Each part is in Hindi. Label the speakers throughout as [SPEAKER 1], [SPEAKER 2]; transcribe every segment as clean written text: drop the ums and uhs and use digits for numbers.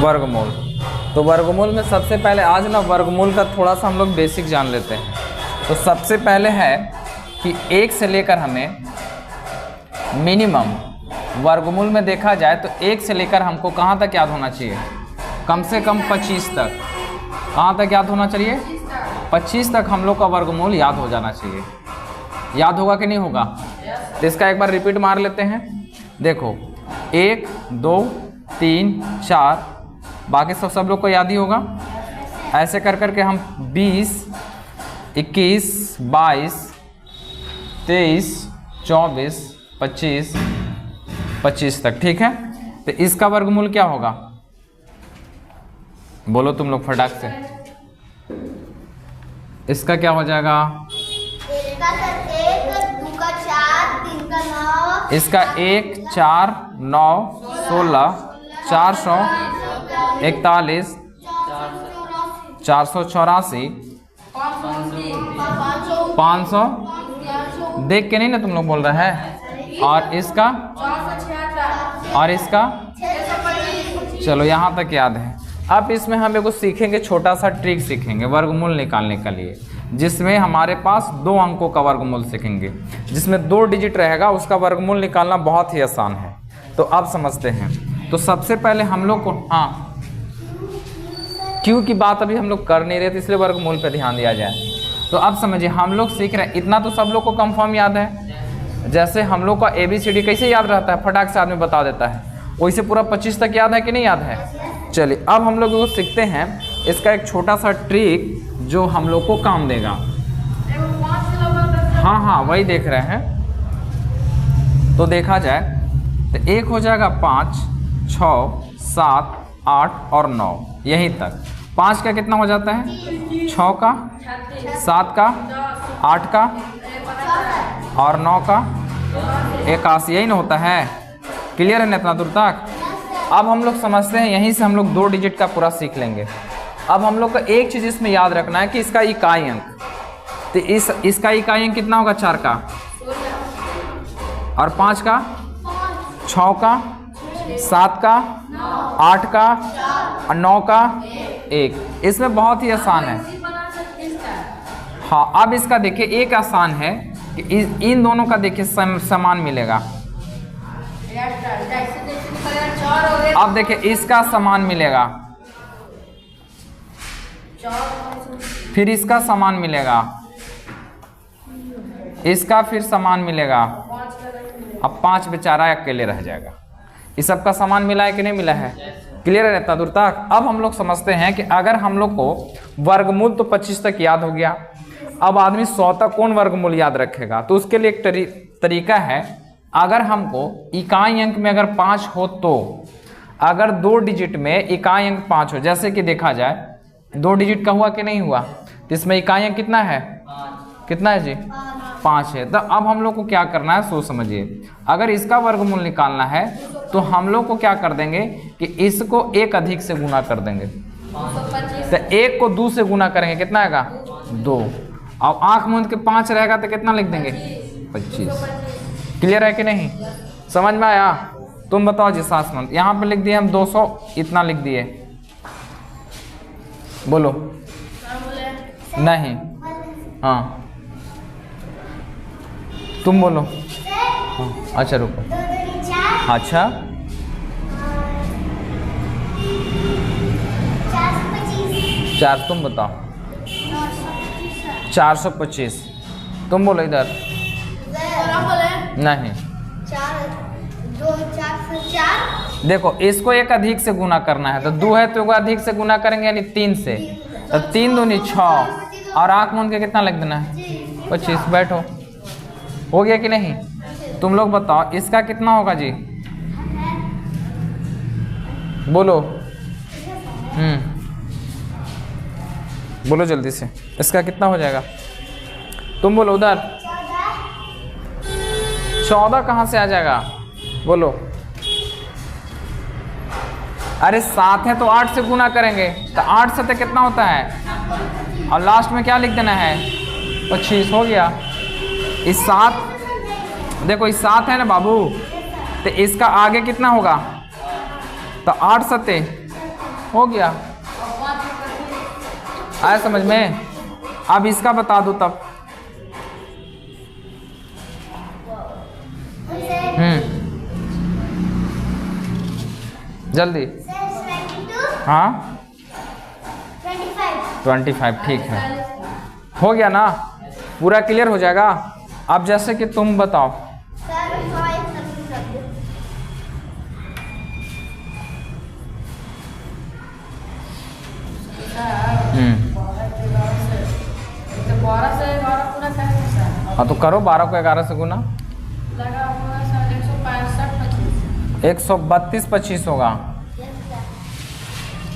[SPEAKER 1] वर्गमूल। तो वर्गमूल में सबसे पहले आज ना वर्गमूल का थोड़ा सा हम लोग बेसिक जान लेते हैं। तो सबसे पहले है कि 1 से लेकर हमें मिनिमम वर्गमूल में देखा जाए तो 1 से लेकर हमको कहाँ तक याद होना चाहिए, कम से कम 25 तक। कहाँ तक याद होना चाहिए? 25 तक हम लोग का वर्गमूल याद हो जाना चाहिए। याद होगा कि नहीं होगा? तो इसका एक बार रिपीट मार लेते हैं। देखो 1 2 3 4, बाकी सब लोग को याद ही होगा। ऐसे कर करके हम 20 21 22 23 24 25 25 तक, ठीक है। तो इसका वर्गमूल क्या होगा? बोलो तुम लोग फटाक से। इसका क्या हो जाएगा? इसका 1 4 9 16 441 484 500, देख के नहीं ना तुम लोग बोल रहे हैं। और इसका चलो यहाँ तक याद है। अब इसमें हम एगो सीखेंगे, छोटा सा ट्रिक सीखेंगे वर्गमूल निकालने के लिए, जिसमें हमारे पास 2 अंकों का वर्गमूल सीखेंगे, जिसमें 2 डिजिट रहेगा। उसका वर्गमूल निकालना बहुत ही आसान है। तो अब समझते हैं। तो सबसे पहले हम लोग को, हाँ, क्यों की बात अभी हम लोग कर नहीं रहे थे, इसलिए वर्गमूल पे ध्यान दिया जाए। तो अब समझिए, हम लोग सीख रहे हैं, इतना तो सब लोग को कंफर्म याद है। जैसे हम लोग का ABCD कैसे याद रहता है, फटाक से आदमी बता देता है, वैसे पूरा 25 तक याद है कि नहीं याद है? चलिए अब हम लोग वो सीखते हैं। इसका एक छोटा सा ट्रिक जो हम लोग को काम देगा। हाँ, वही देख रहे हैं। तो देखा जाए तो 1 हो जाएगा 5 6 7 8 और 9, यहीं तक। 5 का कितना हो जाता है? 6 का, 7 का, 8 का और 9 का 81, यही ना होता है। क्लियर है ना इतना दूर तक? अब हम लोग समझते हैं, यहीं से हम लोग 2 डिजिट का पूरा सीख लेंगे। अब हम लोग को एक चीज़ इसमें याद रखना है कि इसका इकाई अंक, तो इसका इकाई अंक कितना होगा? 4 का और 5 का, 6 का, 7 का, 8 का और 9 का 1। इसमें बहुत ही आसान है। हाँ, अब इसका देखिए एक आसान है कि इन दोनों का देखिए समान मिलेगा। अब देखिए इसका समान मिलेगा, फिर इसका समान मिलेगा, इसका फिर समान मिलेगा। अब 5 बेचारा अकेले रह जाएगा। इस सब का समान मिला है कि नहीं मिला है? क्लियर है इतना दूर तक? अब हम लोग समझते हैं कि अगर हम लोग को वर्गमूल तो 25 तक याद हो गया, अब आदमी 100 तक कौन वर्गमूल याद रखेगा? तो उसके लिए एक तरीका है। अगर हमको इकाई अंक में अगर 5 हो, तो अगर 2 डिजिट में इकाई अंक 5 हो, जैसे कि देखा जाए 2 डिजिट का हुआ कि नहीं हुआ, तो इसमें इकाई अंक कितना है? कितना है जी? 5 है। तो अब हम लोग को क्या करना है, सोच समझिए। अगर इसका वर्गमूल निकालना है तो हम लोग को क्या कर देंगे कि इसको 1 अधिक से गुना कर देंगे। तो 1 को 2 से गुना करेंगे, कितना आएगा? 2। और आँख मूंद के 5 रहेगा तो कितना लिख देंगे? 25। क्लियर है कि नहीं? समझ में आया? तुम बताओ जी सासमंत। यहाँ पे लिख दिए हम 200, इतना लिख दिए। बोलो। नहीं, हाँ तुम बोलो। हाँ, अच्छा रुको। अच्छा 4, तुम बताओ। 425। तुम बोलो इधर। नहीं, 4 देखो इसको 1 अधिक से गुना करना है, तो 2 है तो 1 अधिक से गुना करेंगे यानी 3 से, तो 3 दूनी 6 और आँख मूंद के कितना लिख देना है? 25। बैठो, हो गया कि नहीं? तुम लोग बताओ इसका कितना होगा जी? बोलो। बोलो जल्दी से, इसका कितना हो जाएगा? तुम बोलो उधर। 14 कहाँ से आ जाएगा? बोलो। अरे 7 है तो 8 से गुना करेंगे, तो 8 से तो कितना होता है? और लास्ट में क्या लिख देना है? 25। हो गया। इस 7, देखो इस 7 है ना बाबू, तो इसका आगे कितना होगा? तो 8 सत्ते हो गया। आया समझ में? अब इसका बता दो तब। जल्दी। हाँ 25 ठीक है, हो गया ना, पूरा क्लियर हो जाएगा। अब जैसे कि तुम बताओ। हाँ तो करो, 12 को 11 से गुना। 132 25 होगा,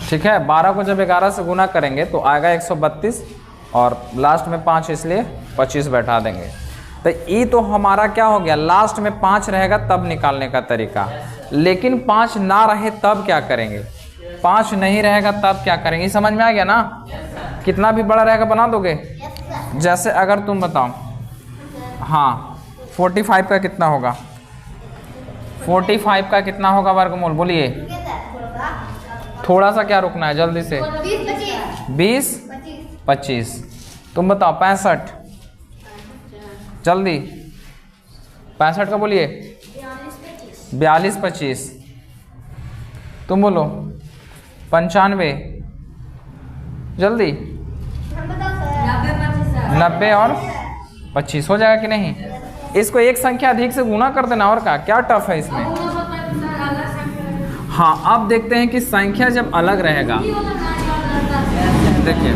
[SPEAKER 1] ठीक है। 12 को जब 11 से गुना करेंगे तो आएगा 132 और लास्ट में 5 इसलिए 25 बैठा देंगे। तो ये तो हमारा क्या हो गया, लास्ट में 5 रहेगा तब निकालने का तरीका। लेकिन 5 ना रहे तब क्या करेंगे, 5 नहीं रहेगा तब क्या करेंगे, समझ में आ गया ना? कितना भी बड़ा रहेगा बना दोगे। जैसे अगर तुम बताओ, हाँ 45 का कितना होगा, 45 का कितना होगा वर्गमूल, बोलिए। थोड़ा सा क्या रुकना है, जल्दी से। 20 25, तुम बताओ। 65, जल्दी। 65 का बोलिए। 42 25, तुम बोलो। 95, जल्दी। 90 और 25 हो जाएगा कि नहीं? इसको एक संख्या अधिक से गुना कर देना, और क्या टफ है इसमें। हाँ अब देखते हैं कि संख्या जब अलग रहेगा, देखिए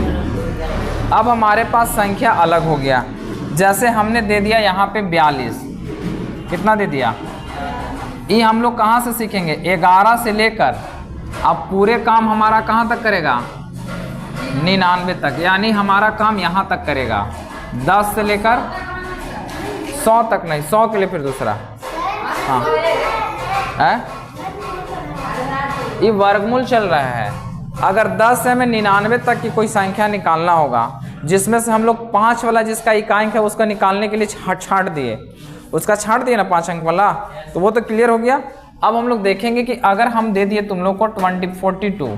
[SPEAKER 1] अब हमारे पास संख्या अलग हो गया। जैसे हमने दे दिया यहाँ पे 42, कितना दे दिया, ये हम लोग कहाँ से सीखेंगे, 11 से लेकर अब पूरे काम हमारा कहाँ तक करेगा, 99 तक, यानी हमारा काम यहाँ तक करेगा। 10 से लेकर 100 तक नहीं, 100 के लिए फिर दूसरा। हाँ है, ये वर्गमूल चल रहा है। अगर 10 से हमें 99 तक की कोई संख्या निकालना होगा, जिसमें से हम लोग 5 वाला जिसका इकाई है उसका निकालने के लिए छाट दिए, उसका छाट दिए ना 5 अंक वाला, तो वो तो क्लियर हो गया। अब हम लोग देखेंगे कि अगर हम दे दिए तुम लोग को 42,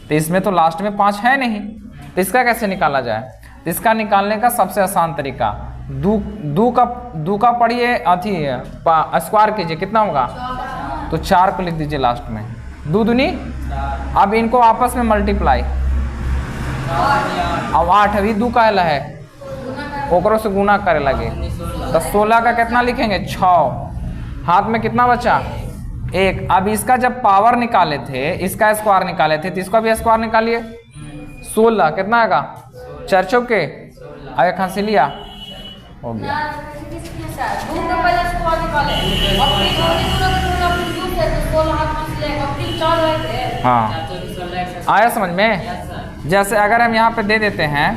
[SPEAKER 1] तो इसमें तो लास्ट में 5 है नहीं, तो इसका कैसे निकाला जाए। तो इसका निकालने का सबसे आसान तरीका, दू का पढ़िए, अथी स्क्वायर कीजिए, कितना होगा, तो 4 को लिख दीजिए लास्ट में, 2 दूनी। अब इनको आपस में मल्टीप्लाई, अब 8 अभी 2 का है, ओकरों से गुना करे लगे, तो 16 का कितना लिखेंगे, 6, हाथ में कितना बचा, 1। अब इसका जब पावर निकाले थे, इसका स्क्वायर निकाले थे, तो इसका भी स्क्वायर निकालिए। 16 कितना आएगा, 4 चौके, आगे खांसी लिया, हो गया। हाँ आया समझ में? जैसे अगर हम यहाँ पे दे देते हैं,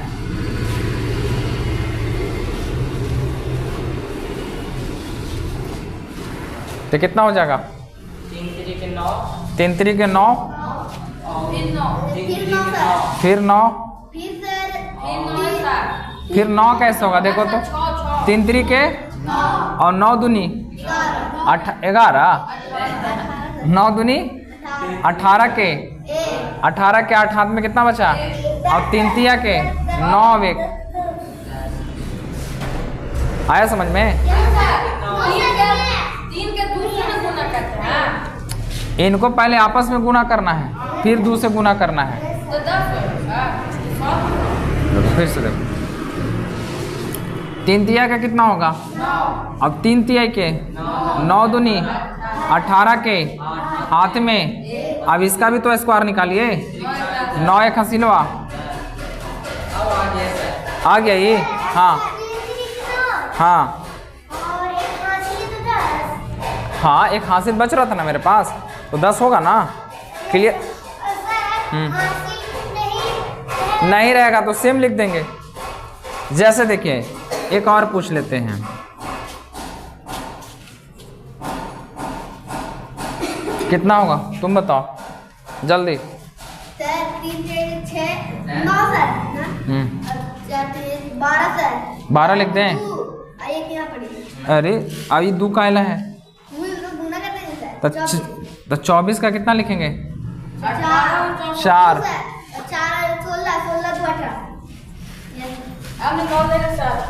[SPEAKER 1] तो कितना हो जाएगा, 3 3 के 9, फिर 9, फिर 9 कैसे होगा, देखो तो 3 3 के और 9 दूनी 11, 9 दूनी 18 के, 18 के 8 हाथ में कितना बचा, और 3 तिया के 9 1। आया समझ में? इनको पहले आपस में गुना करना है, फिर 2 से गुना करना है। फिर से देखो, 3 तिया का कितना होगा, अब 3 तिया के 9 दूनी 18 के हाथ में, अब इसका भी तो स्क्वायर निकालिए, 9 1 हसीलवा आ गया ये। हाँ हाँ हाँ, एक हासिल बच रहा था ना मेरे पास, तो 10 होगा ना, क्लियर। नहीं रहेगा तो सेम लिख देंगे। जैसे देखिए एक और पूछ लेते हैं, कितना होगा तुम बताओ जल्दी। 12 लिख दें। अरे अभी 2 का आयला है, तो 24 का कितना लिखेंगे, 4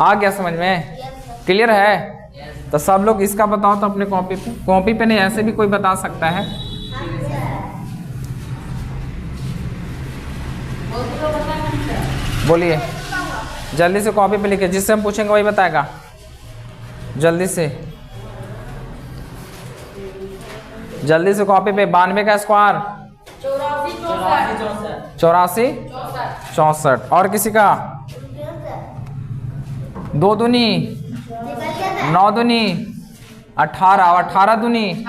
[SPEAKER 1] आ गया समझ में? क्लियर है? तो सब लोग इसका बताओ तो अपने कॉपी पे नहीं, ऐसे भी कोई बता सकता है। बोलिए जल्दी से कॉपी पे लिखिए, जिससे हम पूछेंगे वही बताएगा। जल्दी से कॉपी पे। 92 का स्क्वायर 84 64। और किसी का 2 दूनी 9 दूनी 18 और 18 दूनी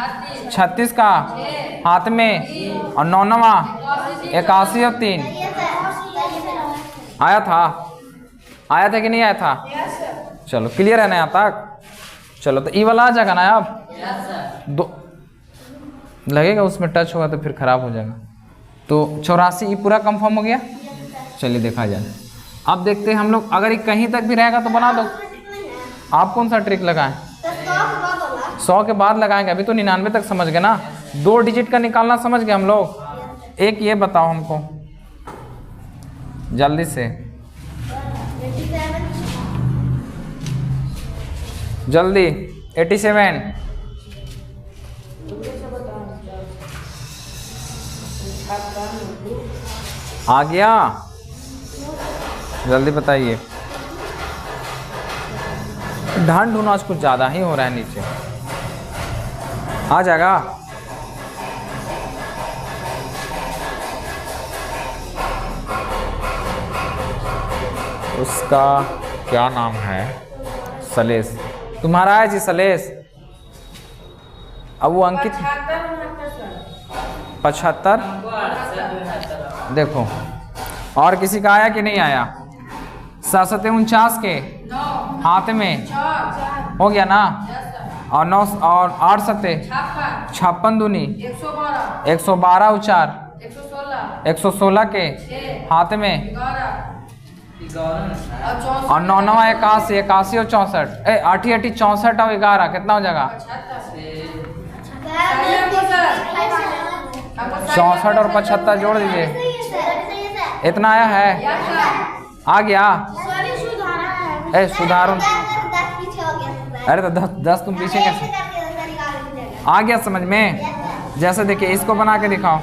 [SPEAKER 1] 36 का हाथ में और 9 9 81 और 3 आया था कि नहीं आया था? चलो क्लियर है ना यहाँ तक? चलो तो ई वाला आ जाएगा ना अब? दो लगेगा उसमें टच होगा तो फिर खराब हो जाएगा। तो 84 ई पूरा कंफर्म हो गया। चलिए देखा जाए। अब देखते हैं हम लोग, अगर ये कहीं तक भी रहेगा तो बना दो। आप कौन सा ट्रिक लगाएं? 100 के बाद लगाएंगे। अभी तो 99 तक समझ गए ना। 2 डिजिट का निकालना समझ गए हम लोग। एक ये बताओ हमको जल्दी से, जल्दी। 87 आ गया? जल्दी बताइए। ढंढ ढूंढना आज कुछ ज़्यादा ही हो रहा है नीचे। आ जाएगा? उसका क्या नाम है? सलेश। तुम्हारा है जी सलेश? अब वो अंकित 75 देखो। और किसी का आया कि नहीं आया? 749 के हाथ में हो गया ना? और 9 और 8 सत्ते 56 दूनी 112 और 4 116 के हाथ में और 9 9 81 81 और 64 8 8 64 और 11 कितना हो जाएगा? 64 और 75 जोड़ दीजिए। इतना आया है? आ गया? सुधारो। अरे तो 10 तुम पीछे कैसे? आ गया समझ में? जैसे देखिए इसको बना के दिखाओ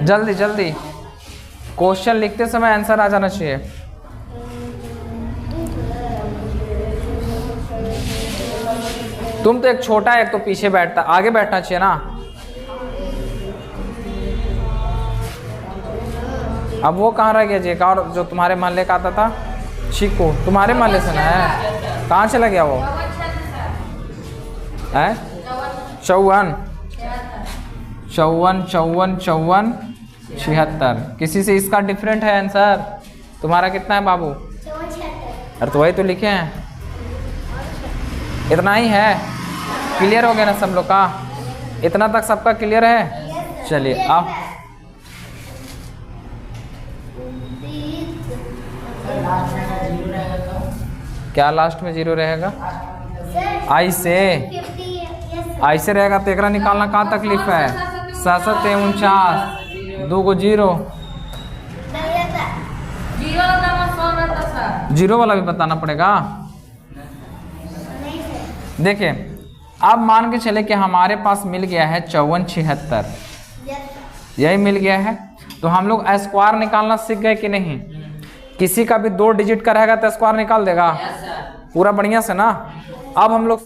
[SPEAKER 1] जल्दी जल्दी। क्वेश्चन लिखते समय आंसर आ जाना चाहिए। तुम तो एक छोटा है, एक तो पीछे बैठता, आगे बैठना चाहिए ना। अब वो कहाँ रह गया जी? एक और जो तुम्हारे मोहल्ले का आता था, चीकू, तुम्हारे मोहल्ले से ना है? कहाँ चला गया वो? है 54 54 54 54 76। किसी से इसका डिफरेंट है आंसर? तुम्हारा कितना है बाबू? अरे तो वही तो लिखे हैं। इतना ही है? क्लियर हो गया ना सब लोग का? इतना तक सबका क्लियर है? चलिए अब क्या लास्ट में 0 रहेगा? आई से रहेगा तो एकरा निकालना का तकलीफ है? 7 49 2 को 0 0 वाला भी बताना पड़ेगा। देखिए अब मान के चले कि हमारे पास मिल गया है 54 76, यही मिल गया है। तो हम लोग स्क्वायर निकालना सीख गए कि नहीं? किसी का भी 2 डिजिट का रहेगा तो स्क्वायर निकाल देगा पूरा बढ़िया से ना। अब हम लोग